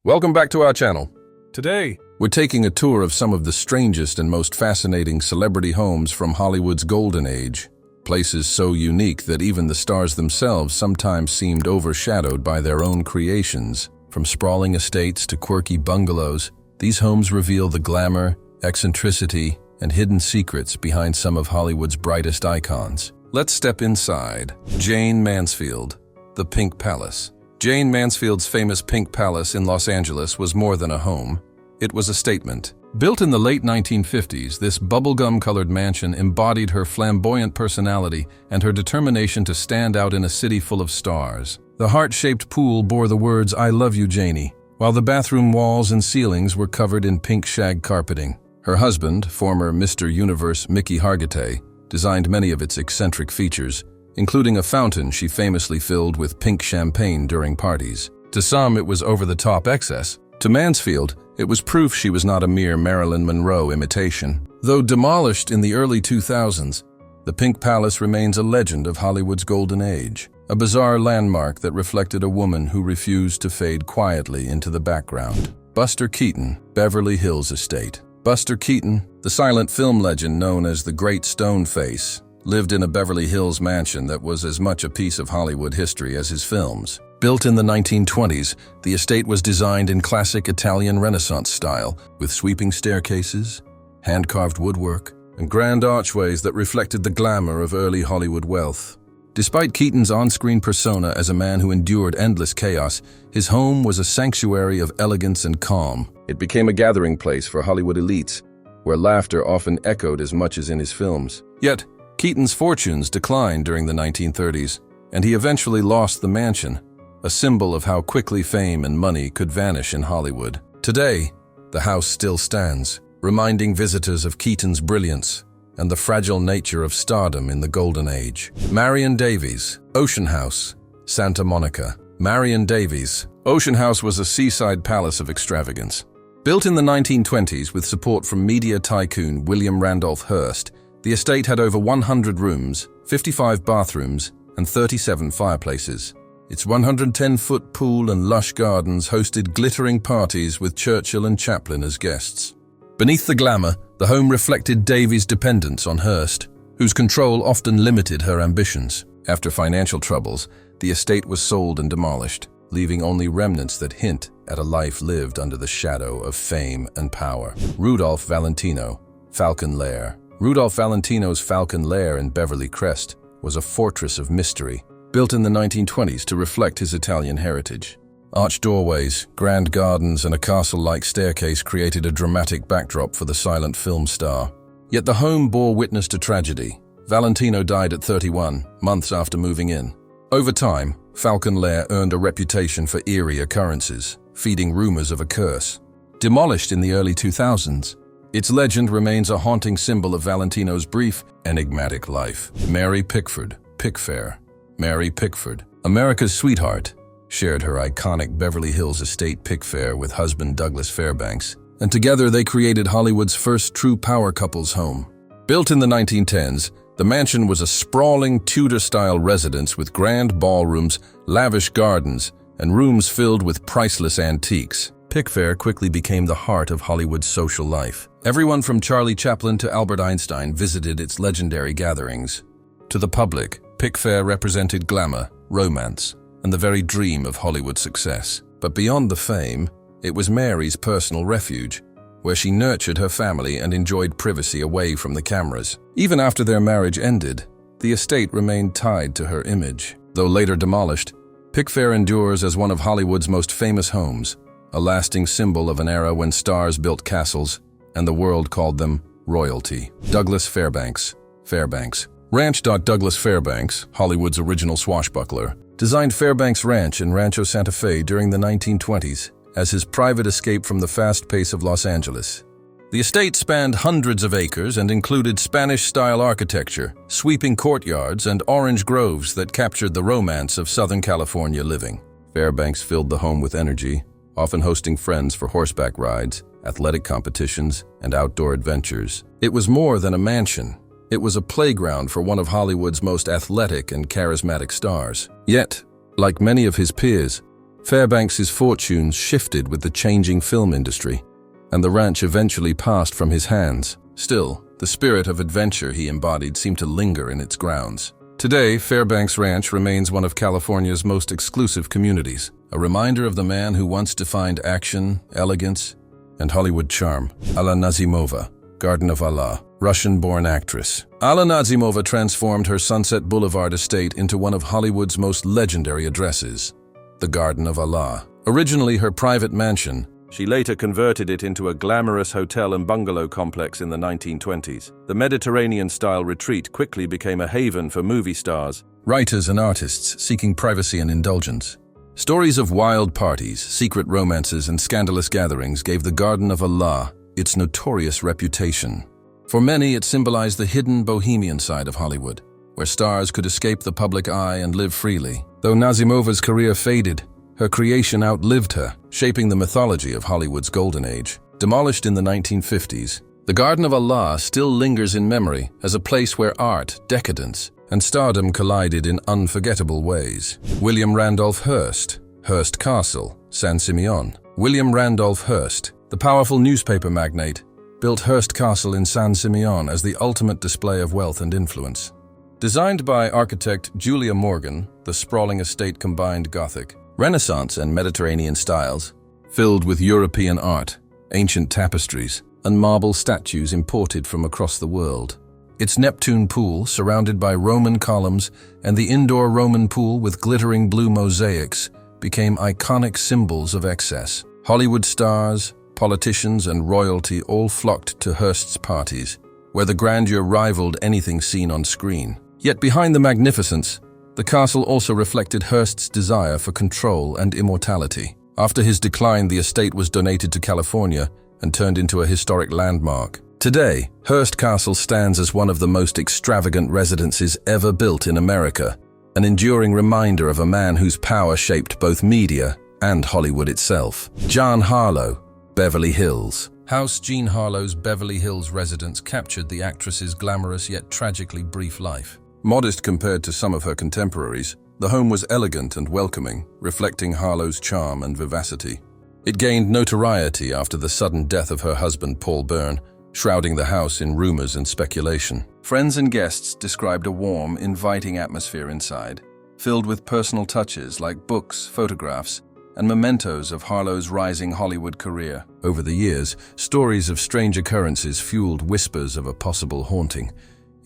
Welcome back to our channel. Today, we're taking a tour of some of the strangest and most fascinating celebrity homes from Hollywood's golden age. Places so unique that even the stars themselves sometimes seemed overshadowed by their own creations. From sprawling estates to quirky bungalows, these homes reveal the glamour, eccentricity, and hidden secrets behind some of Hollywood's brightest icons. Let's step inside. Jane Mansfield, the Pink Palace. Jane Mansfield's famous Pink Palace in Los Angeles was more than a home. It was a statement. Built in the late 1950s, this bubblegum-colored mansion embodied her flamboyant personality and her determination to stand out in a city full of stars. The heart-shaped pool bore the words, "I love you, Janie," while the bathroom walls and ceilings were covered in pink shag carpeting. Her husband, former Mr. Universe Mickey Hargitay, designed many of its eccentric features, including a fountain she famously filled with pink champagne during parties. To some, it was over-the-top excess. To Mansfield, it was proof she was not a mere Marilyn Monroe imitation. Though demolished in the early 2000s, the Pink Palace remains a legend of Hollywood's golden age, a bizarre landmark that reflected a woman who refused to fade quietly into the background. Buster Keaton, Beverly Hills Estate. Buster Keaton, the silent film legend known as the Great Stone Face, lived in a Beverly Hills mansion that was as much a piece of Hollywood history as his films. Built in the 1920s, the estate was designed in classic Italian Renaissance style, with sweeping staircases, hand-carved woodwork, and grand archways that reflected the glamour of early Hollywood wealth. Despite Keaton's on-screen persona as a man who endured endless chaos, his home was a sanctuary of elegance and calm. It became a gathering place for Hollywood elites, where laughter often echoed as much as in his films. Yet, Keaton's fortunes declined during the 1930s, and he eventually lost the mansion, a symbol of how quickly fame and money could vanish in Hollywood. Today, the house still stands, reminding visitors of Keaton's brilliance and the fragile nature of stardom in the Golden Age. Marion Davies, Ocean House, Santa Monica. Marion Davies. Ocean House was a seaside palace of extravagance. Built in the 1920s with support from media tycoon William Randolph Hearst, the estate had over 100 rooms, 55 bathrooms, and 37 fireplaces. Its 110-foot pool and lush gardens hosted glittering parties with Churchill and Chaplin as guests. Beneath the glamour, the home reflected Davies' dependence on Hearst, whose control often limited her ambitions. After financial troubles, the estate was sold and demolished, leaving only remnants that hint at a life lived under the shadow of fame and power. Rudolph Valentino, Falcon Lair. Rudolph Valentino's Falcon Lair in Beverly Crest was a fortress of mystery, built in the 1920s to reflect his Italian heritage. Arched doorways, grand gardens, and a castle-like staircase created a dramatic backdrop for the silent film star. Yet the home bore witness to tragedy. Valentino died at 31, months after moving in. Over time, Falcon Lair earned a reputation for eerie occurrences, feeding rumors of a curse. Demolished in the early 2000s, its legend remains a haunting symbol of Valentino's brief, enigmatic life. Mary Pickford, Pickfair. Mary Pickford, America's sweetheart, shared her iconic Beverly Hills estate Pickfair with husband Douglas Fairbanks, and together they created Hollywood's first true power couple's home. Built in the 1910s, the mansion was a sprawling Tudor-style residence with grand ballrooms, lavish gardens, and rooms filled with priceless antiques. Pickfair quickly became the heart of Hollywood's social life. Everyone from Charlie Chaplin to Albert Einstein visited its legendary gatherings. To the public, Pickfair represented glamour, romance, and the very dream of Hollywood success. But beyond the fame, it was Mary's personal refuge, where she nurtured her family and enjoyed privacy away from the cameras. Even after their marriage ended, the estate remained tied to her image. Though later demolished, Pickfair endures as one of Hollywood's most famous homes, a lasting symbol of an era when stars built castles and the world called them royalty. Douglas Fairbanks. Fairbanks. Ranch. Douglas Fairbanks, Hollywood's original swashbuckler, designed Fairbanks Ranch in Rancho Santa Fe during the 1920s as his private escape from the fast pace of Los Angeles. The estate spanned hundreds of acres and included Spanish-style architecture, sweeping courtyards, and orange groves that captured the romance of Southern California living. Fairbanks filled the home with energy, often hosting friends for horseback rides, athletic competitions, and outdoor adventures. It was more than a mansion. It was a playground for one of Hollywood's most athletic and charismatic stars. Yet, like many of his peers, Fairbanks's fortunes shifted with the changing film industry, and the ranch eventually passed from his hands. Still, the spirit of adventure he embodied seemed to linger in its grounds. Today, Fairbanks Ranch remains one of California's most exclusive communities, a reminder of the man who once defined action, elegance, and Hollywood charm. Alla Nazimova, Garden of Allah, Russian-born actress. Alla Nazimova transformed her Sunset Boulevard estate into one of Hollywood's most legendary addresses, the Garden of Allah. Originally her private mansion, she later converted it into a glamorous hotel and bungalow complex in the 1920s. The Mediterranean-style retreat quickly became a haven for movie stars, writers and artists seeking privacy and indulgence. Stories of wild parties, secret romances, and scandalous gatherings gave the Garden of Allah its notorious reputation. For many, it symbolized the hidden bohemian side of Hollywood, where stars could escape the public eye and live freely. Though Nazimova's career faded, her creation outlived her, shaping the mythology of Hollywood's golden age. Demolished in the 1950s, the Garden of Allah still lingers in memory as a place where art, decadence, and stardom collided in unforgettable ways. William Randolph Hearst, Hearst Castle, San Simeon. William Randolph Hearst, the powerful newspaper magnate, built Hearst Castle in San Simeon as the ultimate display of wealth and influence. Designed by architect Julia Morgan, the sprawling estate combined Gothic, Renaissance and Mediterranean styles, filled with European art, ancient tapestries, and marble statues imported from across the world. Its Neptune pool, surrounded by Roman columns, and the indoor Roman pool with glittering blue mosaics, became iconic symbols of excess. Hollywood stars, politicians, and royalty all flocked to Hearst's parties, where the grandeur rivaled anything seen on screen. Yet behind the magnificence, the castle also reflected Hearst's desire for control and immortality. After his decline, the estate was donated to California and turned into a historic landmark. Today, Hearst Castle stands as one of the most extravagant residences ever built in America, an enduring reminder of a man whose power shaped both media and Hollywood itself. Jean Harlow, Beverly Hills. House Jean Harlow's Beverly Hills residence captured the actress's glamorous yet tragically brief life. Modest compared to some of her contemporaries, the home was elegant and welcoming, reflecting Harlow's charm and vivacity. It gained notoriety after the sudden death of her husband, Paul Byrne, shrouding the house in rumors and speculation. Friends and guests described a warm, inviting atmosphere inside, filled with personal touches like books, photographs, and mementos of Harlow's rising Hollywood career. Over the years, stories of strange occurrences fueled whispers of a possible haunting,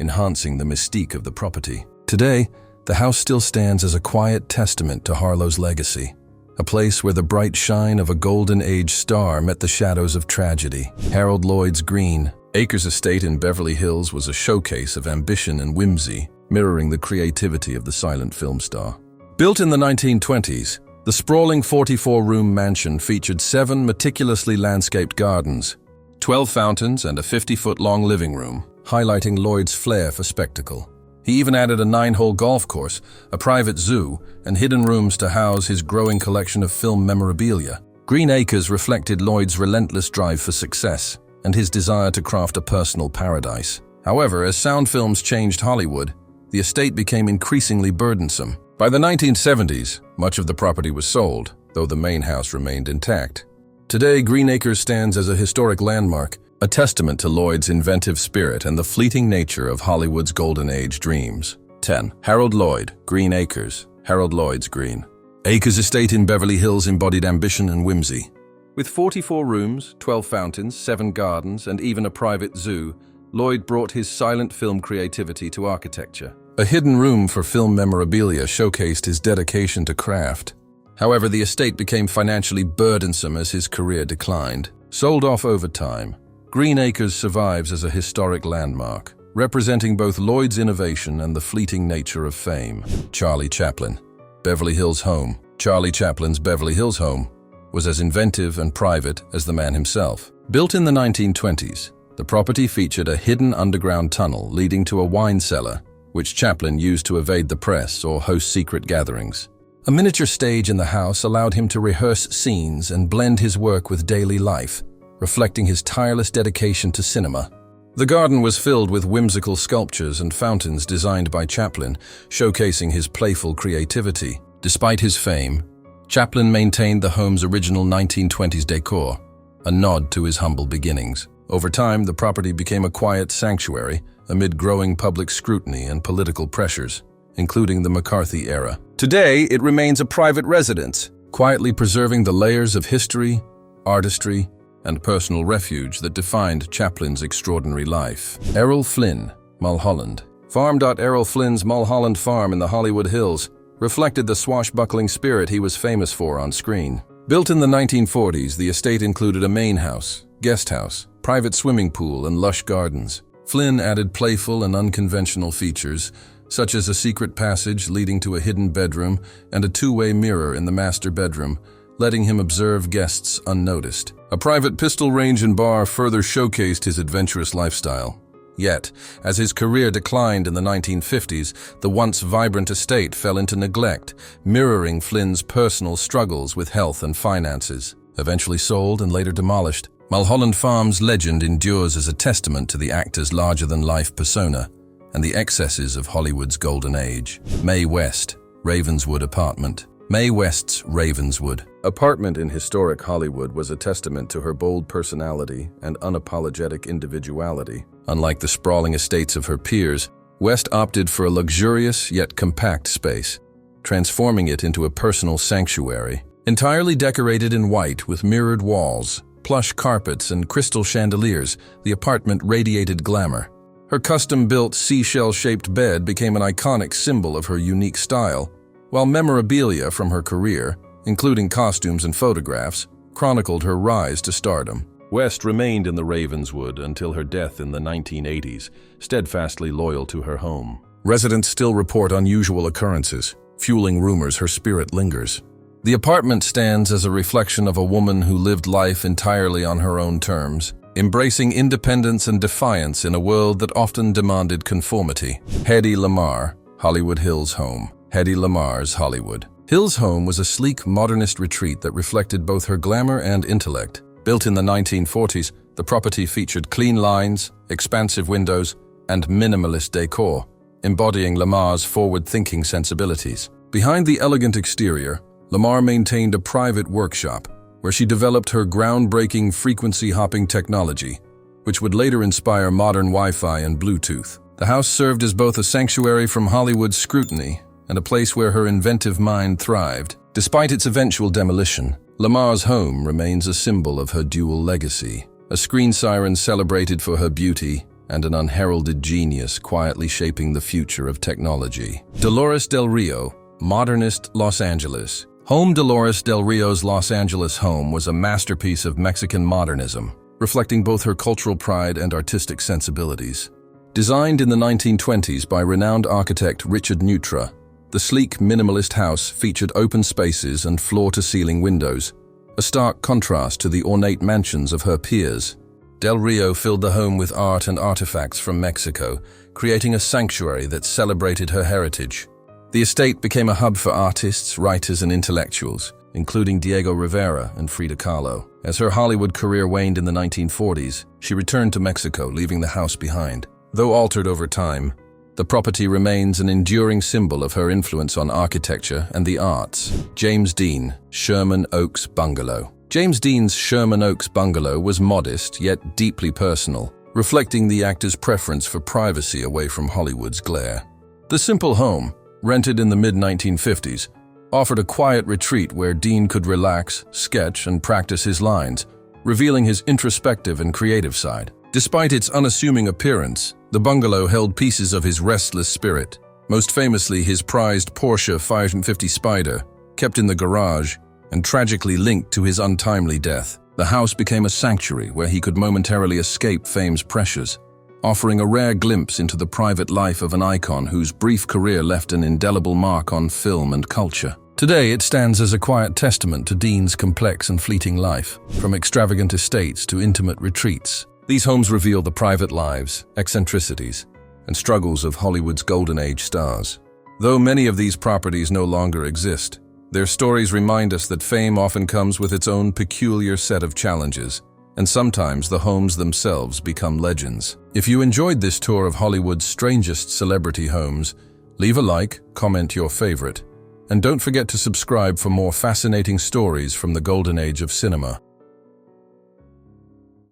enhancing the mystique of the property. Today, the house still stands as a quiet testament to Harlow's legacy, a place where the bright shine of a golden age star met the shadows of tragedy. Harold Lloyd's Green Acres Estate in Beverly Hills was a showcase of ambition and whimsy, mirroring the creativity of the silent film star. Built in the 1920s, the sprawling 44-room mansion featured 7 meticulously landscaped gardens, 12 fountains, and a 50-foot-long living room, highlighting Lloyd's flair for spectacle. He even added a 9-hole golf course, a private zoo, and hidden rooms to house his growing collection of film memorabilia. Green Acres reflected Lloyd's relentless drive for success and his desire to craft a personal paradise. However, as sound films changed Hollywood, the estate became increasingly burdensome. By the 1970s, much of the property was sold, though the main house remained intact. Today, Green Acres stands as a historic landmark, a testament to Lloyd's inventive spirit and the fleeting nature of Hollywood's golden age dreams. 10. Harold Lloyd, Green Acres, Harold Lloyd's Green. Acres Estate in Beverly Hills embodied ambition and whimsy. With 44 rooms, 12 fountains, 7 gardens, and even a private zoo, Lloyd brought his silent film creativity to architecture. A hidden room for film memorabilia showcased his dedication to craft. However, the estate became financially burdensome as his career declined. Sold off over time, Green Acres survives as a historic landmark, representing both Lloyd's innovation and the fleeting nature of fame. Charlie Chaplin, Beverly Hills Home. Charlie Chaplin's Beverly Hills home was as inventive and private as the man himself. Built in the 1920s, the property featured a hidden underground tunnel leading to a wine cellar, which Chaplin used to evade the press or host secret gatherings. A miniature stage in the house allowed him to rehearse scenes and blend his work with daily life, reflecting his tireless dedication to cinema. The garden was filled with whimsical sculptures and fountains designed by Chaplin, showcasing his playful creativity. Despite his fame, Chaplin maintained the home's original 1920s decor, a nod to his humble beginnings. Over time, the property became a quiet sanctuary amid growing public scrutiny and political pressures, including the McCarthy era. Today, it remains a private residence, quietly preserving the layers of history, artistry, and personal refuge that defined Chaplin's extraordinary life. Errol Flynn, Mulholland. Farm. Errol Flynn's Mulholland Farm in the Hollywood Hills reflected the swashbuckling spirit he was famous for on screen. Built in the 1940s, the estate included a main house, guest house, private swimming pool, and lush gardens. Flynn added playful and unconventional features, such as a secret passage leading to a hidden bedroom and a two-way mirror in the master bedroom, letting him observe guests unnoticed. A private pistol range and bar further showcased his adventurous lifestyle. Yet, as his career declined in the 1950s, the once vibrant estate fell into neglect, mirroring Flynn's personal struggles with health and finances. Eventually sold and later demolished, Mulholland Farm's legend endures as a testament to the actor's larger-than-life persona and the excesses of Hollywood's golden age. Mae West, Ravenswood Apartment. Mae West's Ravenswood apartment in historic Hollywood was a testament to her bold personality and unapologetic individuality. Unlike the sprawling estates of her peers, West opted for a luxurious yet compact space, transforming it into a personal sanctuary. Entirely decorated in white with mirrored walls, plush carpets, and crystal chandeliers, the apartment radiated glamour. Her custom-built seashell-shaped bed became an iconic symbol of her unique style, while memorabilia from her career, including costumes and photographs, chronicled her rise to stardom. West remained in the Ravenswood until her death in the 1980s, steadfastly loyal to her home. Residents still report unusual occurrences, fueling rumors her spirit lingers. The apartment stands as a reflection of a woman who lived life entirely on her own terms, embracing independence and defiance in a world that often demanded conformity. Hedy Lamarr, Hollywood Hills home. Hedy Lamarr's Hollywood Hills home was a sleek, modernist retreat that reflected both her glamour and intellect. Built in the 1940s, the property featured clean lines, expansive windows, and minimalist decor, embodying Lamarr's forward-thinking sensibilities. Behind the elegant exterior, Lamarr maintained a private workshop where she developed her groundbreaking frequency-hopping technology, which would later inspire modern Wi-Fi and Bluetooth. The house served as both a sanctuary from Hollywood's scrutiny and a place where her inventive mind thrived. Despite its eventual demolition, Lamarr's home remains a symbol of her dual legacy, a screen siren celebrated for her beauty and an unheralded genius quietly shaping the future of technology. Dolores Del Rio, modernist Los Angeles. Home. Dolores Del Rio's Los Angeles home was a masterpiece of Mexican modernism, reflecting both her cultural pride and artistic sensibilities. Designed in the 1920s by renowned architect Richard Neutra, the sleek, minimalist house featured open spaces and floor-to-ceiling windows, a stark contrast to the ornate mansions of her peers. Del Rio filled the home with art and artifacts from Mexico, creating a sanctuary that celebrated her heritage. The estate became a hub for artists, writers, and intellectuals, including Diego Rivera and Frida Kahlo. As her Hollywood career waned in the 1940s, she returned to Mexico, leaving the house behind. Though altered over time, the property remains an enduring symbol of her influence on architecture and the arts. James Dean, Sherman Oaks Bungalow. James Dean's Sherman Oaks Bungalow was modest yet deeply personal, reflecting the actor's preference for privacy away from Hollywood's glare. The simple home, rented in the mid-1950s, offered a quiet retreat where Dean could relax, sketch, and practice his lines, revealing his introspective and creative side. Despite its unassuming appearance, the bungalow held pieces of his restless spirit, most famously his prized Porsche 550 Spider, kept in the garage and tragically linked to his untimely death. The house became a sanctuary where he could momentarily escape fame's pressures, offering a rare glimpse into the private life of an icon whose brief career left an indelible mark on film and culture. Today, it stands as a quiet testament to Dean's complex and fleeting life, from extravagant estates to intimate retreats. These homes reveal the private lives, eccentricities, and struggles of Hollywood's golden age stars. Though many of these properties no longer exist, their stories remind us that fame often comes with its own peculiar set of challenges, and sometimes the homes themselves become legends. If you enjoyed this tour of Hollywood's strangest celebrity homes, leave a like, comment your favorite, And don't forget to subscribe for more fascinating stories from the golden age of cinema.